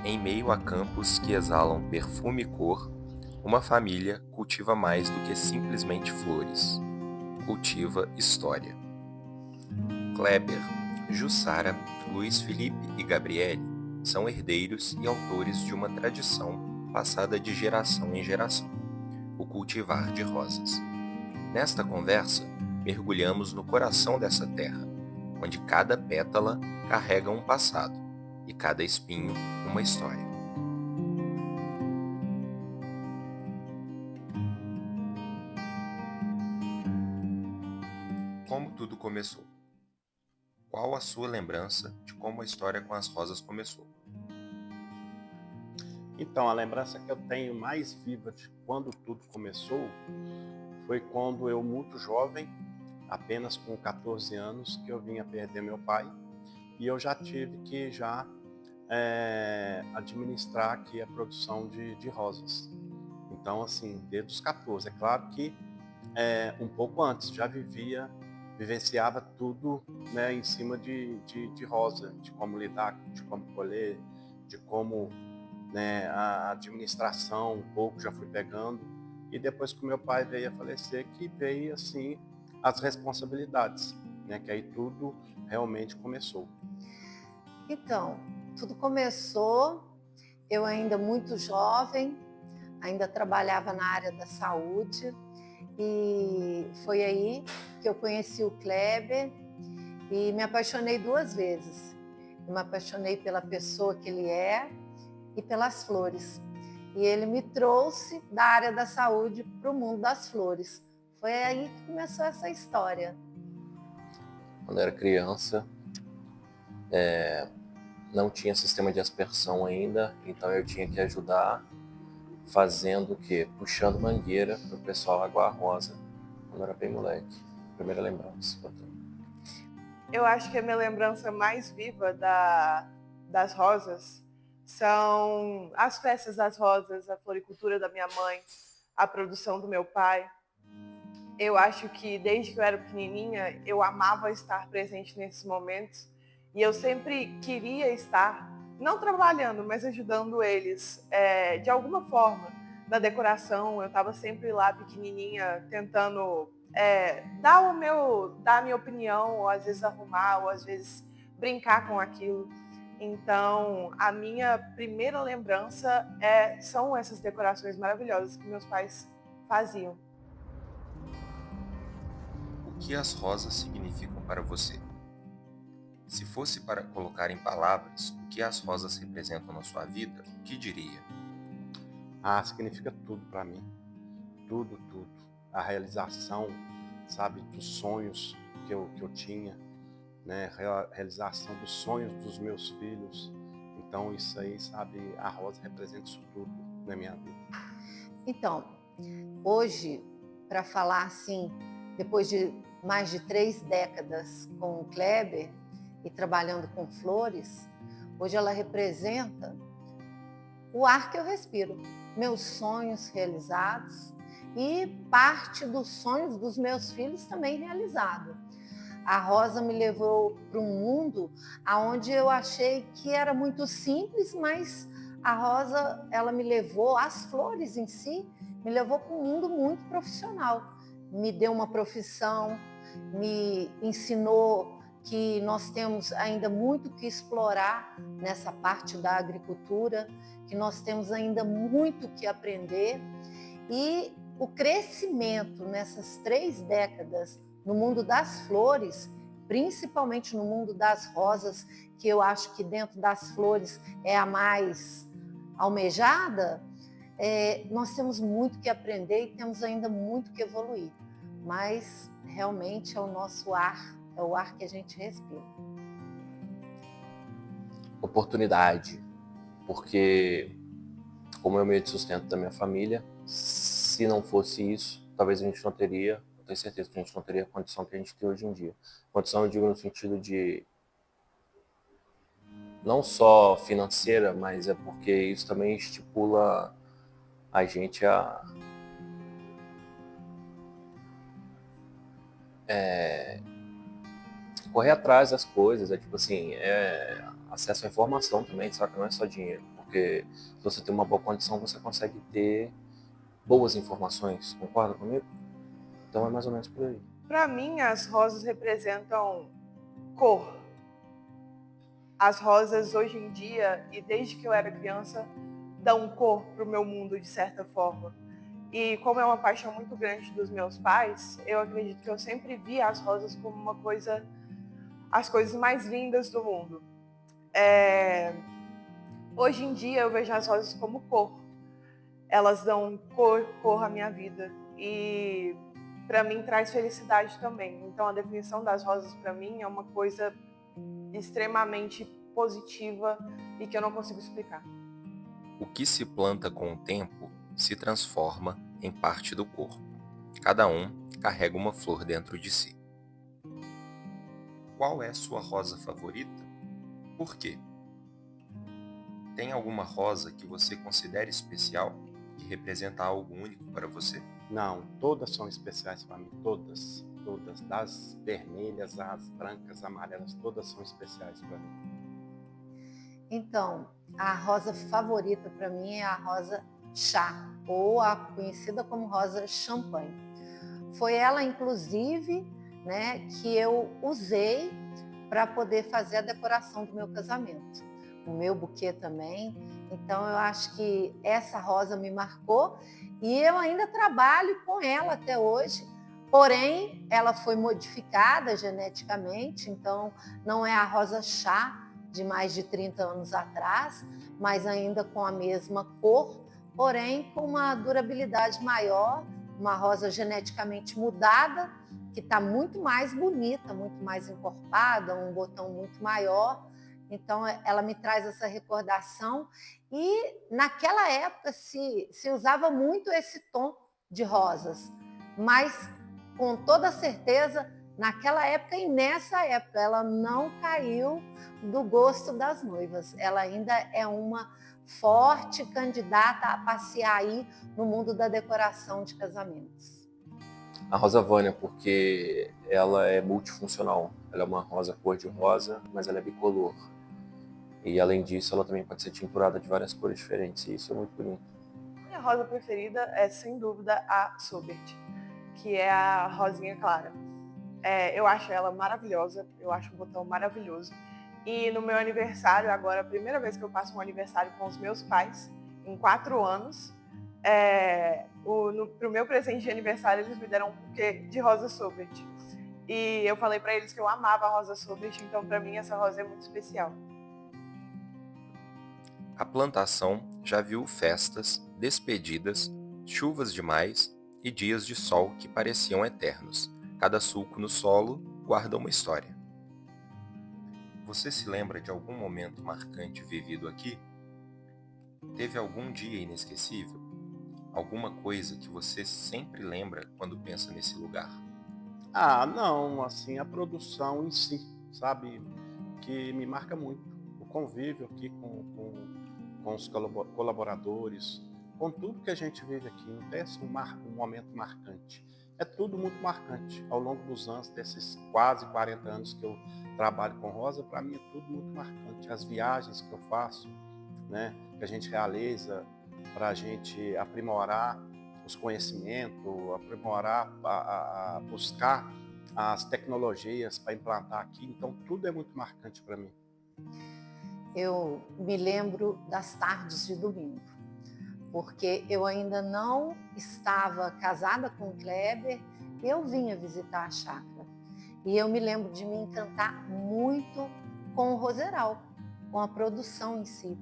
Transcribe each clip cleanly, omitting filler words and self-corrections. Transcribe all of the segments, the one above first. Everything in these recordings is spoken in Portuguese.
Em meio a campos que exalam perfume e cor, uma família cultiva mais do que simplesmente flores. Cultiva história. Kleber, Jussara, Luiz Felipe e Gabriele são herdeiros e autores de uma tradição passada de geração em geração, o cultivar de rosas. Nesta conversa, mergulhamos no coração dessa terra, onde cada pétala carrega um passado e cada espinho uma história. Como tudo começou? Qual a sua lembrança de como a história com as rosas começou? Então, a lembrança que eu tenho mais viva de quando tudo começou foi quando eu, muito jovem, apenas com 14 anos, que eu vim a perder meu pai e eu já tive que administrar aqui a produção de rosas. Então, assim, desde os 14. É claro que um pouco antes já vivenciava tudo, né, em cima de rosa, de como lidar, de como colher, de como, né, a administração um pouco já fui pegando. E depois que o meu pai veio a falecer, que veio assim as responsabilidades, né, que aí tudo realmente começou. Então, tudo começou, eu ainda muito jovem, ainda trabalhava na área da saúde e foi aí que eu conheci o Kleber e me apaixonei 2 vezes. Eu me apaixonei pela pessoa que ele é e pelas flores. E ele me trouxe da área da saúde para o mundo das flores. Foi aí que começou essa história. Quando eu era criança, não tinha sistema de aspersão ainda, então eu tinha que ajudar fazendo o quê? Puxando mangueira para o pessoal aguar rosa, quando eu era bem moleque. Primeira lembrança que eu tenho. Eu acho que a minha lembrança mais viva das rosas são as festas das rosas, a floricultura da minha mãe, a produção do meu pai. Eu acho que desde que eu era pequenininha, eu amava estar presente nesses momentos e eu sempre queria estar, não trabalhando, mas ajudando eles de alguma forma na decoração. Eu estava sempre lá pequenininha tentando dar a minha opinião, ou às vezes arrumar, ou às vezes brincar com aquilo. Então, a minha primeira lembrança são essas decorações maravilhosas que meus pais faziam. O que as rosas significam para você? Se fosse para colocar em palavras o que as rosas representam na sua vida, o que diria? Significa tudo para mim. Tudo, tudo. A realização, sabe, dos sonhos que eu tinha, né? Realização dos sonhos dos meus filhos. Então, isso aí, sabe, a rosa representa isso tudo na minha vida. Então, hoje, para falar assim, depois de mais de 3 décadas com o Kleber e trabalhando com flores, hoje ela representa o ar que eu respiro, meus sonhos realizados e parte dos sonhos dos meus filhos também realizado. A rosa me levou para um mundo onde eu achei que era muito simples, mas a rosa, ela me levou, as flores em si, me levou para um mundo muito profissional. Me deu uma profissão, me ensinou que nós temos ainda muito que explorar nessa parte da agricultura, que nós temos ainda muito que aprender. E o crescimento nessas 3 décadas no mundo das flores, principalmente no mundo das rosas, que eu acho que dentro das flores é a mais almejada, nós temos muito que aprender e temos ainda muito que evoluir. Mas realmente é o nosso ar, é o ar que a gente respira. Oportunidade, porque como é o meio de sustento da minha família, se não fosse isso, talvez a gente não teria, eu tenho certeza que a gente não teria a condição que a gente tem hoje em dia. Condição, eu digo no sentido de não só financeira, mas é porque isso também estimula a gente a correr atrás das coisas, tipo assim, acesso à informação também, só que não é só dinheiro, porque porque se você tem uma boa condição, você consegue ter boas informações. Concorda comigo? Então é mais ou menos por aí. Para mim, as rosas representam cor. As rosas hoje em dia, e desde que eu era criança, dão cor para o meu mundo de certa forma. E como é uma paixão muito grande dos meus pais, eu acredito que eu sempre vi as rosas como uma coisa, as coisas mais lindas do mundo. Hoje em dia eu vejo as rosas como cor. Elas dão cor à minha vida. E para mim traz felicidade também. Então a definição das rosas para mim é uma coisa extremamente positiva e que eu não consigo explicar. O que se planta com o tempo se transforma em parte do corpo. Cada um carrega uma flor dentro de si. Qual é sua rosa favorita? Por quê? Tem alguma rosa que você considera especial, que representa algo único para você? Não, todas são especiais para mim, todas. Das vermelhas, às brancas, amarelas, todas são especiais para mim. Então, a rosa favorita para mim é a rosa chá, ou a conhecida como rosa champanhe. Foi ela, inclusive, né, que eu usei para poder fazer a decoração do meu casamento. O meu buquê também. Então, eu acho que essa rosa me marcou e eu ainda trabalho com ela até hoje. Porém, ela foi modificada geneticamente, então não é a rosa chá de mais de 30 anos atrás, mas ainda com a mesma cor, porém com uma durabilidade maior, uma rosa geneticamente mudada, que está muito mais bonita, muito mais encorpada, um botão muito maior. Então, ela me traz essa recordação. E naquela época se usava muito esse tom de rosas, mas com toda certeza, naquela época e nessa época, ela não caiu do gosto das noivas. Ela ainda é uma forte candidata a passear aí no mundo da decoração de casamentos. A rosa Vânia, porque ela é multifuncional. Ela é uma rosa cor-de-rosa, mas ela é bicolor. E além disso, ela também pode ser tinturada de várias cores diferentes, e isso é muito bonito. Minha rosa preferida é, sem dúvida, a Sobert, que é a rosinha clara. Eu acho ela maravilhosa, eu acho o botão maravilhoso. E no meu aniversário, agora, a primeira vez que eu passo um aniversário com os meus pais, em 4 anos, pro meu presente de aniversário, eles me deram um buquê de rosa Sobert. E eu falei para eles que eu amava a rosa Sobert, então para mim essa rosa é muito especial. A plantação já viu festas, despedidas, chuvas demais e dias de sol que pareciam eternos. Cada sulco no solo guarda uma história. Você se lembra de algum momento marcante vivido aqui? Teve algum dia inesquecível? Alguma coisa que você sempre lembra quando pensa nesse lugar? Ah, não, assim, a produção em si, sabe, que me marca muito. O convívio aqui com os colaboradores, com tudo que a gente vive aqui, não tem assim, um momento marcante. É tudo muito marcante. Ao longo dos anos, desses quase 40 anos que eu trabalho com rosa, para mim é tudo muito marcante. As viagens que eu faço, né, que a gente realiza para a gente aprimorar os conhecimentos, aprimorar, buscar as tecnologias para implantar aqui. Então, tudo é muito marcante para mim. Eu me lembro das tardes de domingo, porque eu ainda não estava casada com o Kleber, eu vinha visitar a chácara. E eu me lembro de me encantar muito com o roseral, com a produção em si.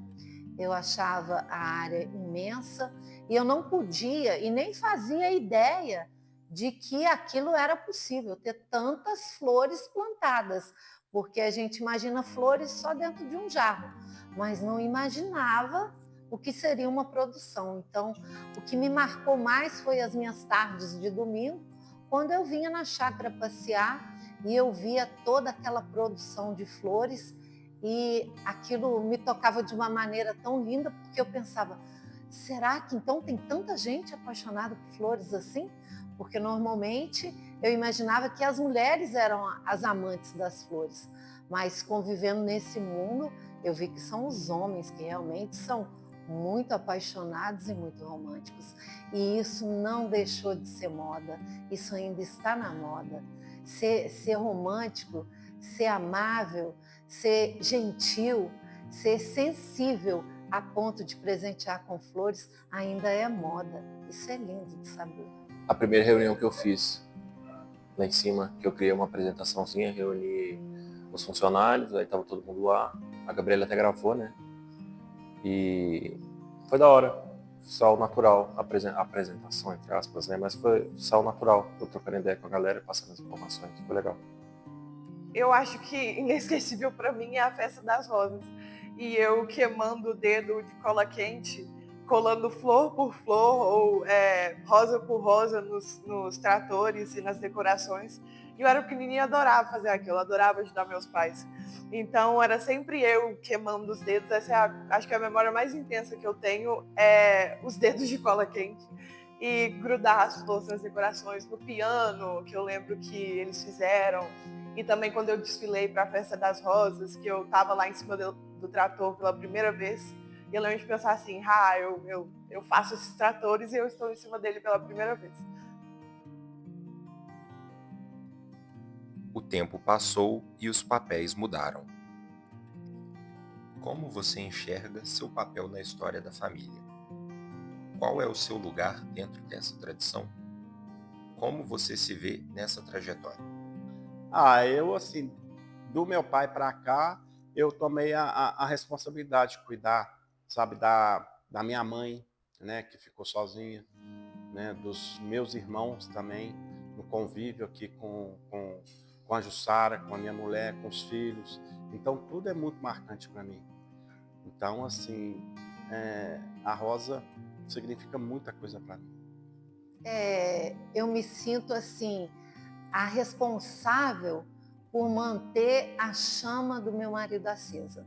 Eu achava a área imensa e eu não podia e nem fazia ideia de que aquilo era possível, ter tantas flores plantadas, porque a gente imagina flores só dentro de um jarro, mas não imaginava o que seria uma produção. Então, o que me marcou mais foi as minhas tardes de domingo, quando eu vinha na chácara passear e eu via toda aquela produção de flores e aquilo me tocava de uma maneira tão linda, porque eu pensava, será que então tem tanta gente apaixonada por flores assim? Porque normalmente eu imaginava que as mulheres eram as amantes das flores, mas convivendo nesse mundo, eu vi que são os homens que realmente são muito apaixonados e muito românticos. E isso não deixou de ser moda, isso ainda está na moda. Ser romântico, ser amável, ser gentil, ser sensível a ponto de presentear com flores ainda é moda. Isso é lindo de saber. A primeira reunião que eu fiz lá em cima, que eu criei uma apresentaçãozinha, reuni os funcionários, aí tava todo mundo lá. A Gabriela até gravou, né? E foi da hora. Sal natural, a apresentação, entre aspas, né? Mas foi sal natural. Eu trocando ideia com a galera, passando as informações. Foi legal. Eu acho que inesquecível para mim é a festa das rosas. E eu queimando o dedo de cola quente, colando flor por flor ou rosa por rosa nos tratores e nas decorações. E eu era pequenininha e adorava fazer aquilo, adorava ajudar meus pais. Então era sempre eu queimando os dedos. Essa é acho que a memória mais intensa que eu tenho é os dedos de cola quente. E grudar as flores nas decorações, no piano, que eu lembro que eles fizeram. E também quando eu desfilei para a Festa das Rosas, que eu estava lá em cima do trator pela primeira vez, e eu lembro de pensar assim, eu faço esses tratores e eu estou em cima dele pela primeira vez. O tempo passou e os papéis mudaram. Como você enxerga seu papel na história da família? Qual é o seu lugar dentro dessa tradição? Como você se vê nessa trajetória? Eu, assim, do meu pai para cá, eu tomei a responsabilidade de cuidar, sabe, da minha mãe, né, que ficou sozinha, né, dos meus irmãos também, no convívio aqui com a Jussara, com a minha mulher, com os filhos. Então, tudo é muito marcante para mim. Então, assim, a rosa significa muita coisa para mim. Eu me sinto assim, a responsável por manter a chama do meu marido acesa.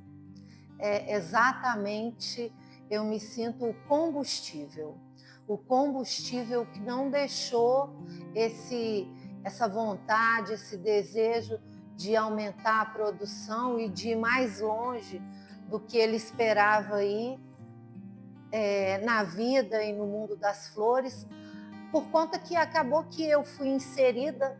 Exatamente, eu me sinto o combustível que não deixou essa vontade, esse desejo de aumentar a produção e de ir mais longe do que ele esperava ir na vida e no mundo das flores, por conta que acabou que eu fui inserida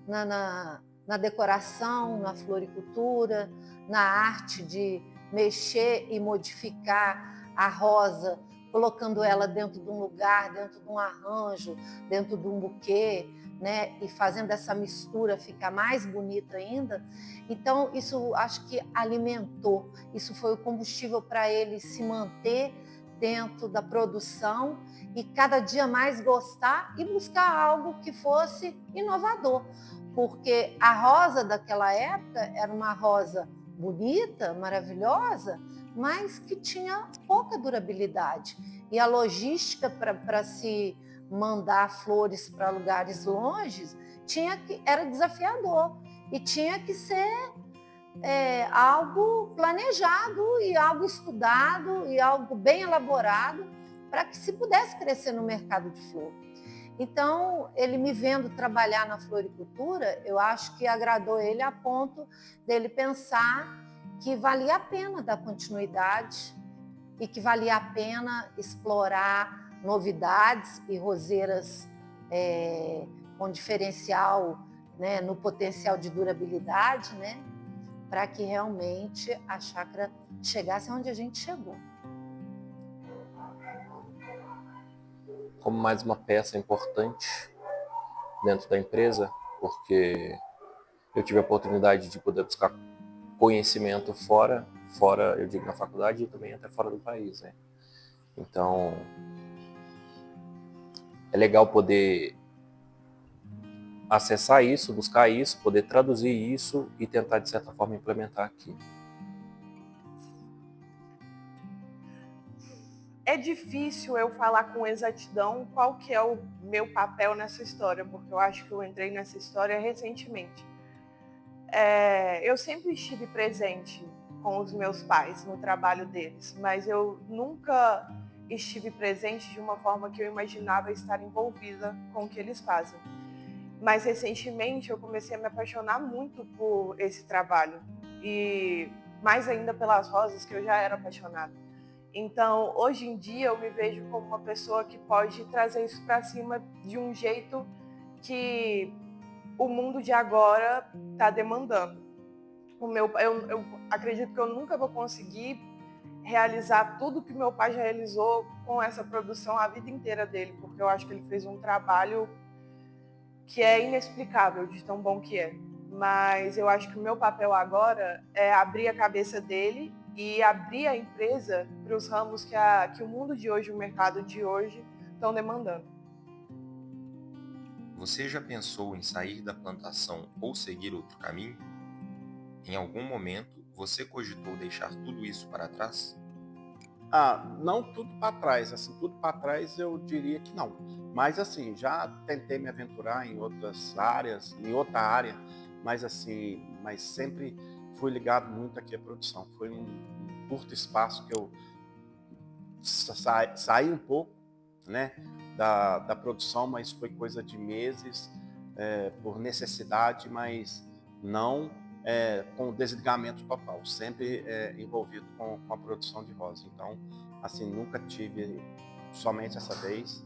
na decoração, na floricultura, na arte de mexer e modificar a rosa, colocando ela dentro de um lugar, dentro de um arranjo, dentro de um buquê, né? E fazendo essa mistura ficar mais bonita ainda. Então, isso acho que alimentou, isso foi o combustível para ele se manter dentro da produção e cada dia mais gostar e buscar algo que fosse inovador, porque a rosa daquela época era uma rosa bonita, maravilhosa, mas que tinha pouca durabilidade. E a logística para se mandar flores para lugares longes era desafiador e tinha que ser algo planejado e algo estudado e algo bem elaborado para que se pudesse crescer no mercado de flor. Então, ele me vendo trabalhar na floricultura, eu acho que agradou ele a ponto dele pensar que valia a pena dar continuidade e que valia a pena explorar novidades e roseiras com diferencial, né, no potencial de durabilidade, né, para que realmente a chácara chegasse onde a gente chegou. Como mais uma peça importante dentro da empresa, porque eu tive a oportunidade de poder buscar conhecimento fora, eu digo na faculdade e também até fora do país, né? Então, é legal poder acessar isso, buscar isso, poder traduzir isso e tentar, de certa forma, implementar aqui. É difícil eu falar com exatidão qual que é o meu papel nessa história, porque eu acho que eu entrei nessa história recentemente. Eu sempre estive presente com os meus pais no trabalho deles, mas eu nunca estive presente de uma forma que eu imaginava estar envolvida com o que eles fazem. Mas recentemente eu comecei a me apaixonar muito por esse trabalho e mais ainda pelas rosas, que eu já era apaixonada. Então, hoje em dia, eu me vejo como uma pessoa que pode trazer isso para cima de um jeito que o mundo de agora está demandando. Eu acredito que eu nunca vou conseguir realizar tudo que meu pai já realizou com essa produção a vida inteira dele, porque eu acho que ele fez um trabalho que é inexplicável de tão bom que é. Mas eu acho que o meu papel agora é abrir a cabeça dele e abrir a empresa para os ramos que o mundo de hoje, o mercado de hoje, estão demandando. Você já pensou em sair da plantação ou seguir outro caminho? Em algum momento, você cogitou deixar tudo isso para trás? Não tudo para trás, assim, tudo para trás eu diria que não. Mas assim, já tentei me aventurar em outras áreas, em outra área, mas assim, mas sempre fui ligado muito aqui à produção. Foi um curto espaço que eu saí um pouco, né, da produção, mas foi coisa de meses, por necessidade, mas não com o desligamento total, sempre envolvido com a produção de rosa. Então, assim, nunca tive somente essa vez,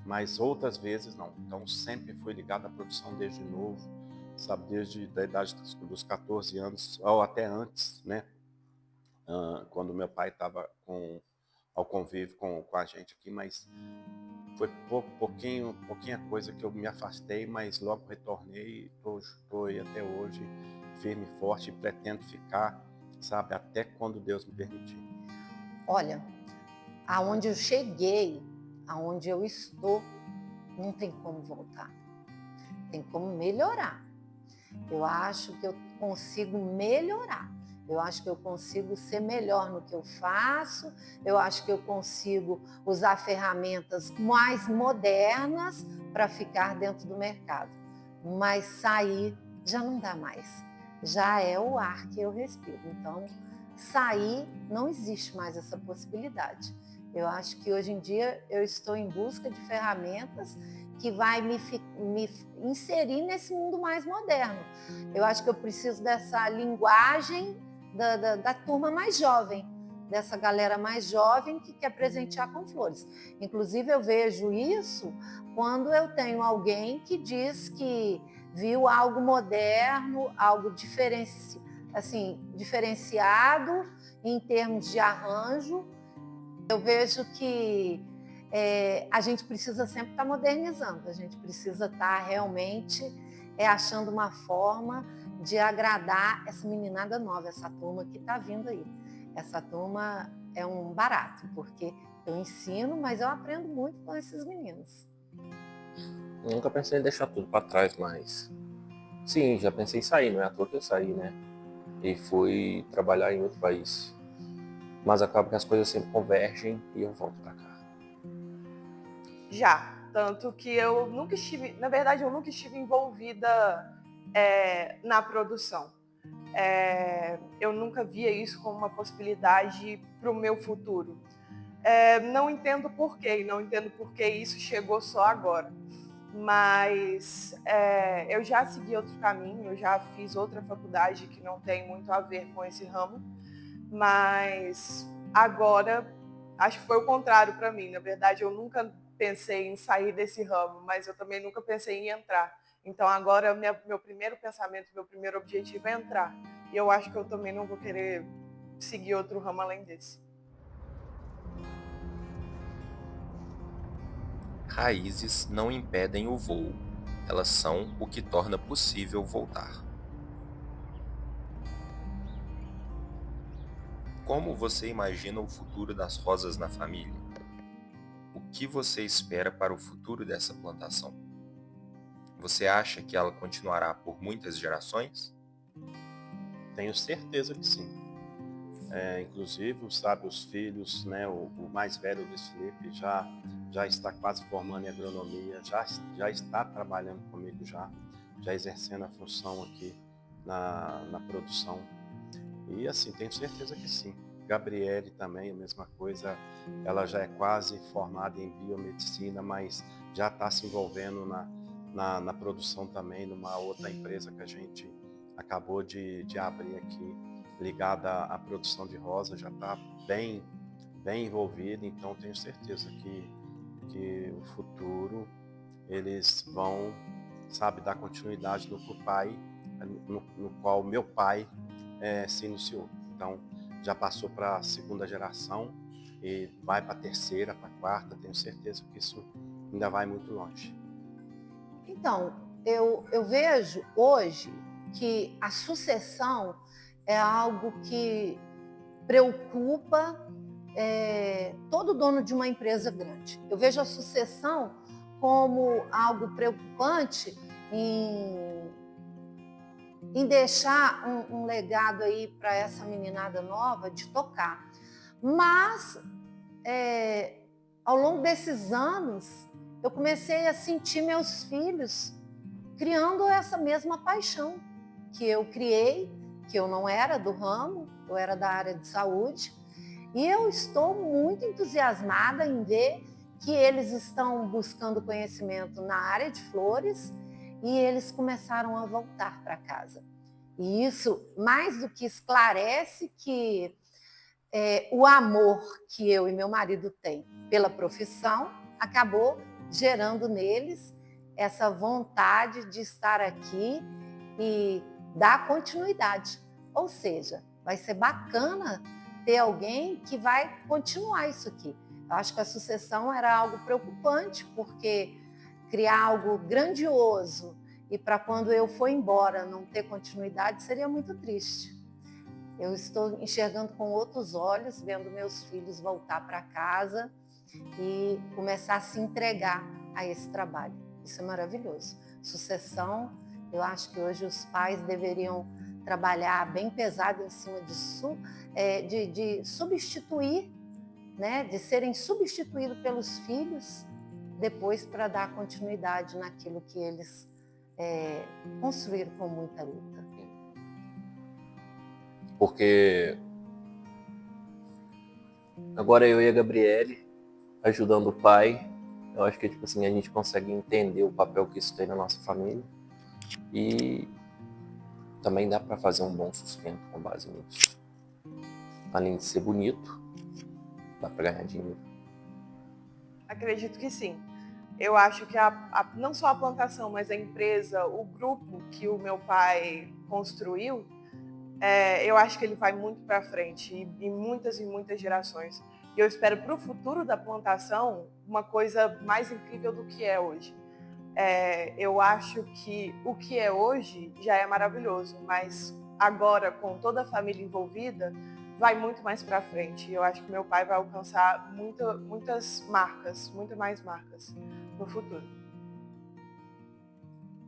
mas outras vezes não. Então, sempre fui ligado à produção desde novo, sabe, desde a idade dos 14 anos, ou até antes, né, quando meu pai estava ao convívio com a gente aqui, mas foi pouquinha coisa que eu me afastei, mas logo retornei e estou aí até hoje, firme e forte, e pretendo ficar, sabe, até quando Deus me permitir. Olha, aonde eu cheguei, aonde eu estou, não tem como voltar. Tem como melhorar. Eu acho que eu consigo melhorar. Eu acho que eu consigo ser melhor no que eu faço. Eu acho que eu consigo usar ferramentas mais modernas para ficar dentro do mercado. Mas sair já não dá mais. Já é o ar que eu respiro. Então, sair não existe mais essa possibilidade. Eu acho que hoje em dia eu estou em busca de ferramentas que vai me inserir nesse mundo mais moderno. Eu acho que eu preciso dessa linguagem da turma mais jovem, dessa galera mais jovem que quer presentear com flores. Inclusive, eu vejo isso quando eu tenho alguém que diz que viu algo moderno, algo diferenciado em termos de arranjo. Eu vejo que a gente precisa sempre estar modernizando, a gente precisa estar realmente achando uma forma de agradar essa meninada nova, essa turma que está vindo aí. Essa turma é um barato, porque eu ensino, mas eu aprendo muito com esses meninos. Eu nunca pensei em deixar tudo para trás, mas sim, já pensei em sair, não é à toa que eu saí, né? E fui trabalhar em outro país. Mas acaba que as coisas sempre convergem e eu volto para cá. Já, tanto que eu nunca estive, na verdade, eu nunca estive envolvida na produção. Eu nunca via isso como uma possibilidade para o meu futuro. Não entendo porquê, não entendo porque isso chegou só agora. Mas eu já segui outro caminho, eu já fiz outra faculdade que não tem muito a ver com esse ramo, mas agora acho que foi o contrário para mim. Na verdade, eu nunca pensei em sair desse ramo, mas eu também nunca pensei em entrar. Então agora meu primeiro pensamento, meu primeiro objetivo é entrar. E eu acho que eu também não vou querer seguir outro ramo além desse. Raízes não impedem o voo, elas são o que torna possível voltar. Como você imagina o futuro das rosas na família? O que você espera para o futuro dessa plantação? Você acha que ela continuará por muitas gerações? Tenho certeza que sim. Inclusive, sabe, os filhos, né, o mais velho, o Luiz Felipe, já está quase formando em agronomia, já está trabalhando comigo já exercendo a função aqui na produção. E assim, tenho certeza que sim. Gabriele também, a mesma coisa, ela já é quase formada em biomedicina, mas já está se envolvendo na produção também, numa outra empresa que a gente acabou de abrir aqui ligada à produção de rosa já está bem envolvida, então tenho certeza que o futuro eles vão, sabe, dar continuidade no que o pai, no qual meu pai se iniciou. Então já passou para a segunda geração e vai para a terceira, para a quarta, tenho certeza que isso ainda vai muito longe. Então, eu vejo hoje que a sucessão é algo que preocupa todo dono de uma empresa grande. Eu vejo a sucessão como algo preocupante em deixar um legado aí para essa meninada nova de tocar. Mas, ao longo desses anos, eu comecei a sentir meus filhos criando essa mesma paixão que eu criei, que eu não era do ramo, eu era da área de saúde, e eu estou muito entusiasmada em ver que eles estão buscando conhecimento na área de flores e eles começaram a voltar para casa. E isso, mais do que esclarece que o amor que eu e meu marido têm pela profissão acabou gerando neles essa vontade de estar aqui e dar continuidade. Ou seja, vai ser bacana ter alguém que vai continuar isso aqui. Eu acho que a sucessão era algo preocupante, porque criar algo grandioso e para quando eu for embora não ter continuidade seria muito triste. Eu estou enxergando com outros olhos, vendo meus filhos voltar para casa e começar a se entregar a esse trabalho. Isso é maravilhoso. Sucessão, eu acho que hoje os pais deveriam trabalhar bem pesado em cima de substituir, né, de serem substituídos pelos filhos depois para dar continuidade naquilo que eles construíram com muita luta. Porque agora eu e a Gabriele ajudando o pai, eu acho que tipo assim, a gente consegue entender o papel que isso tem na nossa família e também dá para fazer um bom sustento com base nisso. Além de ser bonito, dá para ganhar dinheiro. Acredito que sim. Eu acho que não só a plantação, mas a empresa, o grupo que o meu pai construiu, eu acho que ele vai muito para frente e muitas gerações. E eu espero para o futuro da plantação uma coisa mais incrível do que é hoje. Eu acho que o que é hoje já é maravilhoso, mas agora, com toda a família envolvida, vai muito mais para frente. Eu acho que meu pai vai alcançar muitas marcas, muito mais marcas no futuro.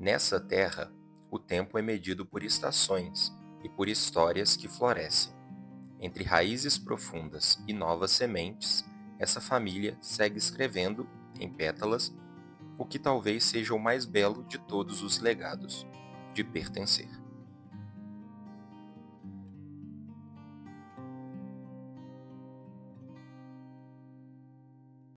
Nessa terra, o tempo é medido por estações e por histórias que florescem. Entre raízes profundas e novas sementes, essa família segue escrevendo, em pétalas, o que talvez seja o mais belo de todos os legados, de pertencer.